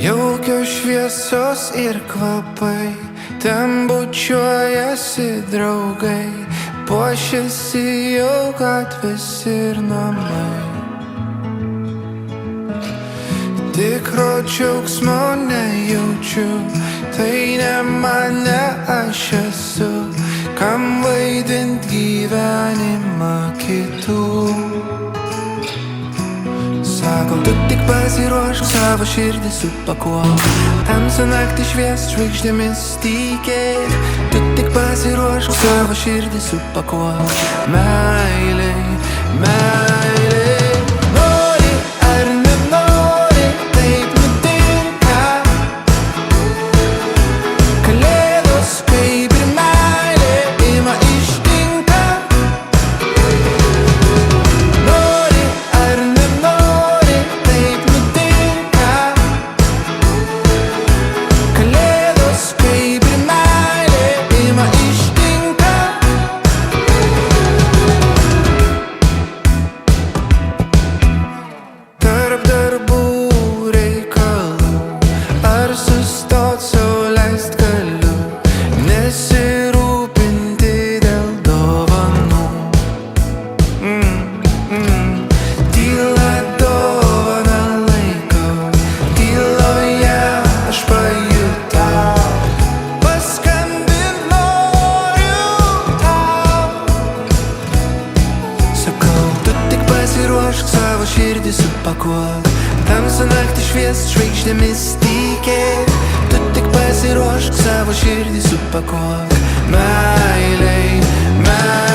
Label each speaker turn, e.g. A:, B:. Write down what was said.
A: Jaukios šviesos ir kvapai, ten bučiuojasi draugai, puošiasi jau gatvės ir namai. Tikro džiaugsmo nejaučiu, tai ne mane aš esu, kam vaidint gyvenimą kitų. Sakau, tu tik pasiruošk, savo širdį supakuok, tamsią naktį švies žvaigždėmis tikėk. Tu tik pasiruošk, savo širdį supakuok, meilei, meilei. Nori ar nenori, taip nutinka. Kalėdos kaip ir meilė ima ištinka. Nori ar nenori, taip nutinka. Kalėdos kaip ir meilė ima ištinka. Tarp darbų reikalų, ar sustot sau leist galiu, nesirūpinti dėl dovanų. Tyla dovana laikau, tyloje aš pajutau, paskambint noriu tau. Sakau, tu tik pasiruošk, savo širdį supakuok, tamsią naktį švies žvaigždėmis tikėk. Tu tik pasiruošk, savo širdį supakuok, meilei, meilei.